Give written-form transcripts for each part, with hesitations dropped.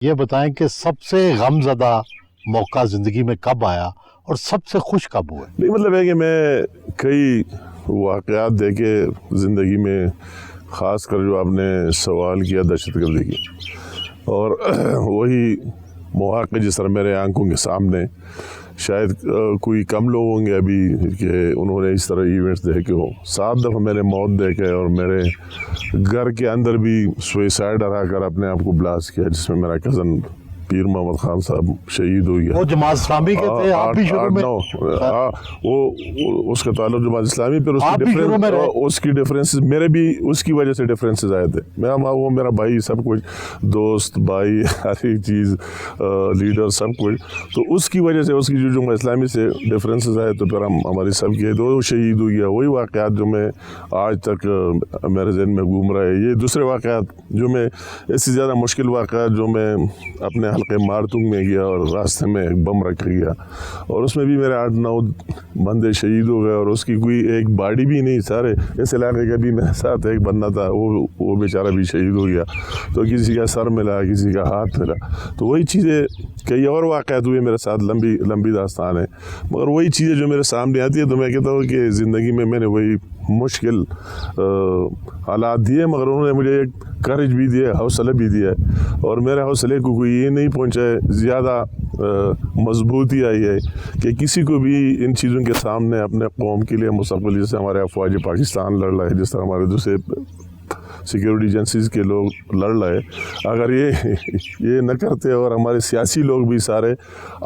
یہ بتائیں کہ سب سے غم زدہ موقع زندگی میں کب آیا اور سب سے خوش کب ہوئے؟ نہیں، مطلب ہے کہ میں کئی واقعات دیکھے زندگی میں، خاص کر جو آپ نے سوال کیا دہشت گردی کی، اور وہی مواقع جس طرح میرے آنکھوں کے سامنے شاید کوئی کم لوگ ہوں گے ابھی کہ انہوں نے اس طرح ایونٹس دیکھے ہو۔ 7 دفعہ میں نے موت دیکھے، اور میرے گھر کے اندر بھی سوئسائڈ ہرا کر اپنے آپ کو بلاسٹ کیا، جس میں میرا کزن پیر محمد خان صاحب شہید ہو گیا۔ وہ جماعت اسلامی کے تھے، آپ بھی شروع میں؟ وہ اس کا تعلق جماعت اسلامی، پھر اس کی ڈفرینس میرے بھی اس کی وجہ سے ڈفرینسز آئے تھے۔ وہ میرا بھائی، سب کچھ، دوست، بھائی، ہر ایک چیز، لیڈر، سب کچھ، تو اس کی وجہ سے اس کی جو جماعت اسلامی سے ڈفرینسز آئے، تو پھر ہماری سب کی دو شہید ہو گیا۔ وہی واقعات جو میں آج تک میرے ذہن میں گھوم رہا ہے، یہ دوسرے واقعات جو میں اس سے زیادہ مشکل واقعات جو میں اپنے حلقے مارتنگ میں گیا اور راستے میں ایک بم رکھ گیا، اور اس میں بھی میرے 8-9 بندے شہید ہو گئے، اور اس کی کوئی ایک باڈی بھی نہیں، سارے اس علاقے کا بھی میرے ساتھ ایک بندہ تھا، وہ بیچارہ بھی شہید ہو گیا، تو کسی کا سر ملا، کسی کا ہاتھ ملا، تو وہی چیزیں کئی اور واقعات ہوئے میرے ساتھ، لمبی داستان ہے، مگر وہی چیزیں جو میرے سامنے آتی ہے تو میں کہتا ہوں کہ زندگی میں نے وہی مشکل حالات دیے، مگر انہوں نے مجھے ایک کریج بھی دیا، حوصلہ بھی دیا، اور میرے حوصلے کو کوئی یہ نہیں پہنچا ہے، زیادہ مضبوطی آئی ہے کہ کسی کو بھی ان چیزوں کے سامنے اپنے قوم کے لیے مستقبل، جیسے ہمارے افواج پاکستان لڑ رہا ہے، جس طرح ہمارے دوسرے سیکیورٹی ایجنسیز کے لوگ لڑ رہے، اگر یہ نہ کرتے اور ہمارے سیاسی لوگ بھی سارے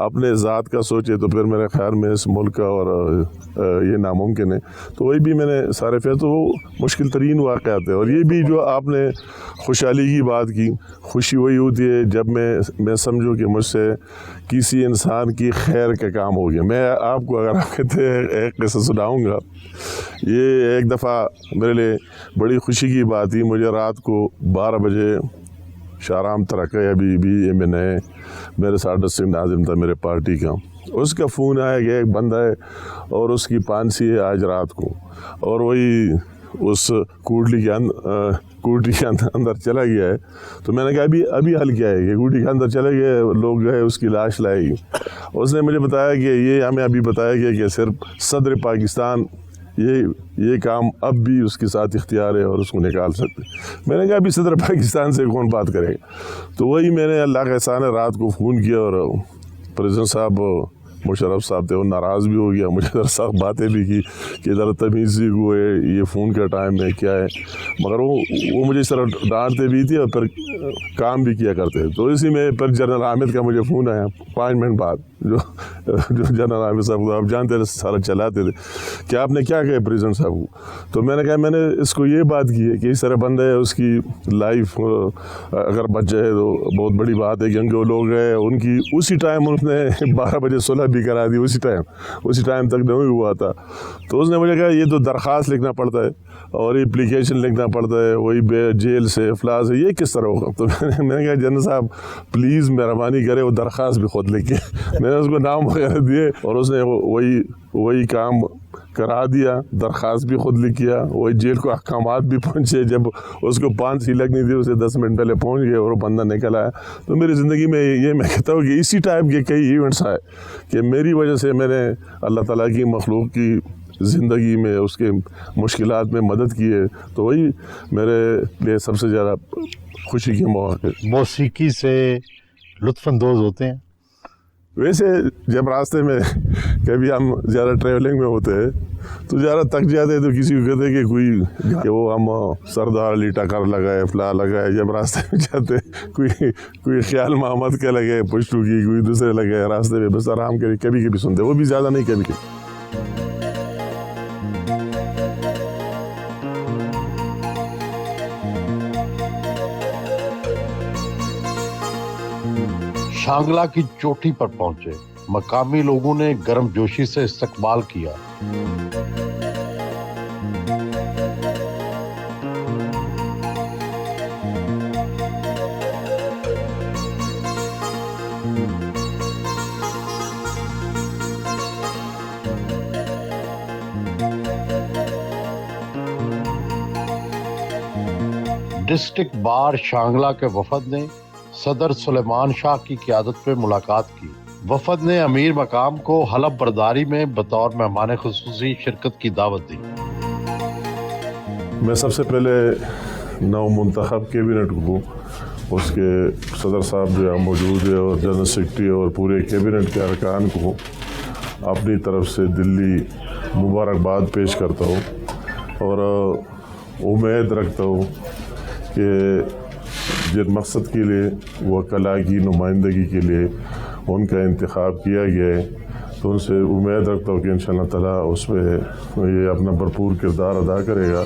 اپنے ذات کا سوچے، تو پھر میرے خیال میں اس ملک کا اور یہ ناممکن ہے۔ تو وہی بھی میں نے سارے تو مشکل ترین واقعات ہے، اور یہ بھی جو آپ نے خوشحالی کی بات کی، خوشی وہی ہوتی ہے جب میں سمجھوں کہ مجھ سے کسی انسان کی خیر کا کام ہو گیا۔ میں آپ کو اگر آپ کہتے ہیں ایک قصہ سناؤں گا، یہ ایک دفعہ میرے لیے بڑی خوشی کی بات تھی، مجھے رات کو 12 بجے شاہرام ترقی ابھی بھی ایم این اے میرے ساتھ ڈسٹرکٹ ناظم تھا میرے پارٹی کا، اس کا فون آیا کہ ایک بندہ ہے اور اس کی پانسی ہے آج رات کو، اور وہی اس کوٹلی کے اندر چلا گیا ہے۔ تو میں نے کہا ابھی حل کیا ہے کہ کوٹلی کے اندر چلے گئے، لوگ گئے، اس کی لاش لائے گی۔ اس نے مجھے بتایا کہ یہ ہمیں ابھی بتایا گیا کہ صرف صدر پاکستان یہ کام اب بھی اس کے ساتھ اختیار ہے اور اس کو نکال سکتے۔ میں نے کہا ابھی صدر پاکستان سے کون بات کرے گا؟ تو وہی میں نے اللہ کا احسان ہے رات کو فون کیا، اور پریزیڈنٹ صاحب مشرف صاحب تھے، وہ ناراض بھی ہو گیا، مجھے ذرا سخت باتیں بھی کی کہ ذرا تمیز سی ہوئے، یہ فون کا ٹائم ہے کیا ہے، مگر وہ مجھے اس طرح ڈانٹتے بھی تھے اور پھر کام بھی کیا کرتے۔ تو اسی میں پھر جنرل حامد کا مجھے فون آیا 5 منٹ بعد، جو جنرل حامد صاحب کو آپ جانتے تھے، سارا چلاتے تھے، کہ آپ نے کیا کہا پریزیڈنٹ صاحب کو؟ تو میں نے کہا میں نے اس کو یہ بات کی ہے کہ اس طرح بندہ ہے، اس کی لائف اگر بچ جائے تو بہت بڑی بات ہے، کیونکہ وہ لوگ ہیں ان کی اسی ٹائم اس نے 12 بجے صلح بھی کرا دی، اسی ٹائم تک نہیں ہوا تھا۔ تو اس نے مجھے کہا یہ تو درخواست لکھنا پڑتا ہے اور اپلیکیشن لکھنا پڑتا ہے، وہی جیل سے افلاس ہے، یہ کس طرح ہوگا؟ تو میں نے کہا جنرل صاحب پلیز مہربانی کرے، وہ درخواست بھی خود لکھے۔ میں نے اس کو نام وغیرہ دیے، اور اس نے وہی کام کرا دیا، درخواست بھی خود لکھیا، وہی جیل کو احکامات بھی پہنچے، جب اس کو 5 ہی لگنی تھی اسے 10 منٹ پہلے پہنچ گئے اور وہ بندہ نکل آیا۔ تو میری زندگی میں یہ میں کہتا ہوں کہ اسی ٹائپ کے کئی ایونٹس آئے کہ میری وجہ سے میں نے اللہ تعالیٰ کی مخلوق کی زندگی میں اس کے مشکلات میں مدد کی ہے، تو وہی میرے لیے سب سے زیادہ خوشی کے مواقع۔ موسیقی سے لطف اندوز ہوتے ہیں؟ ویسے جب راستے میں کبھی ہم زیادہ ٹریولنگ میں ہوتے ہیں تو زیادہ تک جاتے تو کسی کو کہتے کہ وہ ہم سردار علی ٹکر لگائے، فلاں لگائے، جب راستے میں جاتے کوئی خیال محمد کے لگے، پشتو کی کوئی دوسرے لگے، راستے میں بس آرام کری، کبھی سنتے، وہ بھی زیادہ نہیں، کبھی۔ شانگلہ کی چوٹی پر پہنچے، مقامی لوگوں نے گرم جوشی سے استقبال کیا۔ ڈسٹرکٹ بار شانگلہ کے وفد نے صدر سلیمان شاہ کی قیادت میں ملاقات کی۔ وفد نے امیر مقام کو حلف برداری میں بطور مہمان خصوصی شرکت کی دعوت دی۔ میں سب سے پہلے نو منتخب کیبنٹ کو، اس کے صدر صاحب جو موجود ہے اور جنرل سیکرٹری اور پورے کیبنٹ کے ارکان کو اپنی طرف سے دلی مبارکباد پیش کرتا ہوں اور امید رکھتا ہوں کہ جن مقصد کے لیے وکلاء کی نمائندگی کے لیے ان کا انتخاب کیا گیا ہے، تو ان سے امید رکھتا ہوں کہ انشاءاللہ تعالیٰ اس پہ یہ اپنا بھرپور کردار ادا کرے گا۔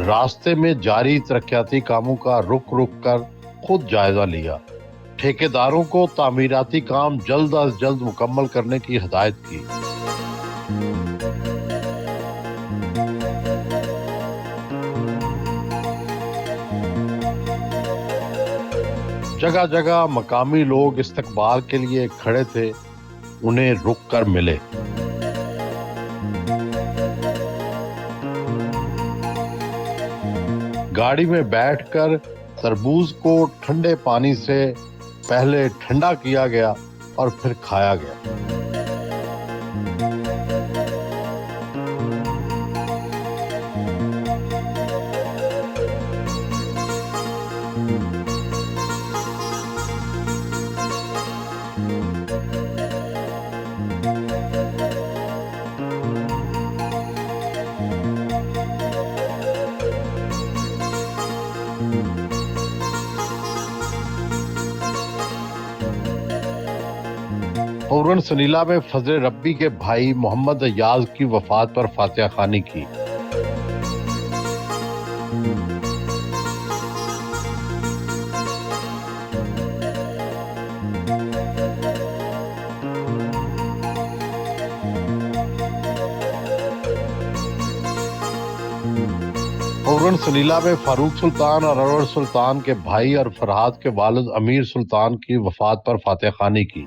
راستے میں جاری ترقیاتی کاموں کا رک کر خود جائزہ لیا۔ ٹھیکیداروں کو تعمیراتی کام جلد از جلد مکمل کرنے کی ہدایت کی۔ جگہ جگہ مقامی لوگ استقبال کے لیے کھڑے تھے، انہیں رک کر ملے۔ گاڑی میں بیٹھ کر تربوز کو ٹھنڈے پانی سے پہلے ٹھنڈا کیا گیا اور پھر کھایا گیا۔ فوراً سنیلا میں فضل ربی کے بھائی محمد ایاز کی وفات پر فاتحہ خوانی کی۔ فوراً سنیلا میں فاروق سلطان اور انور سلطان کے بھائی اور فرحاد کے والد امیر سلطان کی وفات پر فاتحہ خوانی کی۔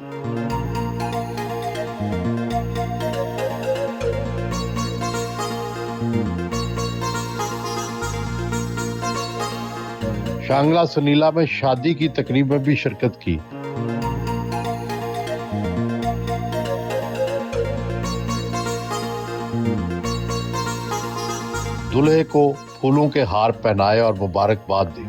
شانگلہ سنیلا میں شادی کی تقریب میں بھی شرکت کی۔ دلہے کو پھولوں کے ہار پہنائے اور مبارکباد دی۔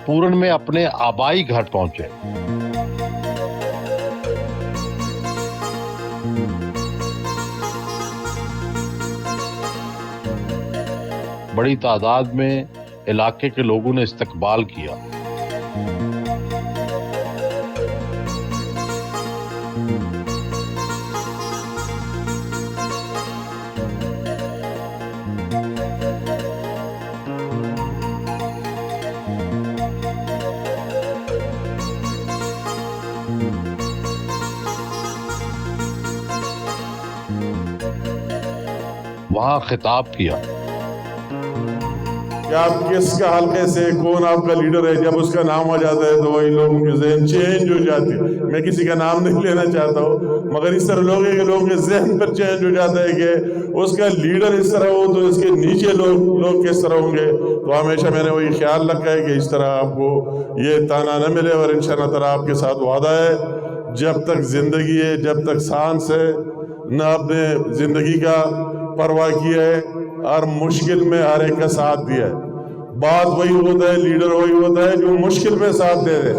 پورن میں اپنے آبائی گھر پہنچے۔ بڑی تعداد میں علاقے کے لوگوں نے استقبال کیا۔ وہاں خطاب کیا۔ کہ آپ کس کا حلقے سے کون آپ کا لیڈر ہے، جب اس کا نام ہو جاتا ہے تو وہی لوگوں کے ذہن چینج ہو جاتے ہیں۔ میں کسی کا نام نہیں لینا چاہتا ہوں، مگر اس طرح لوگوں کے ذہن پر چینج ہو جاتا ہے کہ اس کا لیڈر اس طرح ہو تو اس کے نیچے لوگ کس طرح ہوں گے۔ تو ہمیشہ میں نے وہی خیال رکھا ہے کہ اس طرح آپ کو یہ تانا نہ ملے، اور انشاءاللہ تعالیٰ آپ کے ساتھ وعدہ ہے جب تک زندگی ہے، جب تک سانس ہے، نہ اپنے زندگی کا پرواہ کیا ہے، اور مشکل میں ہر ایک کا ساتھ دیا ہے۔ بات وہی ہوتا ہے، لیڈر وہی ہوتا ہے جو مشکل میں ساتھ دے دے۔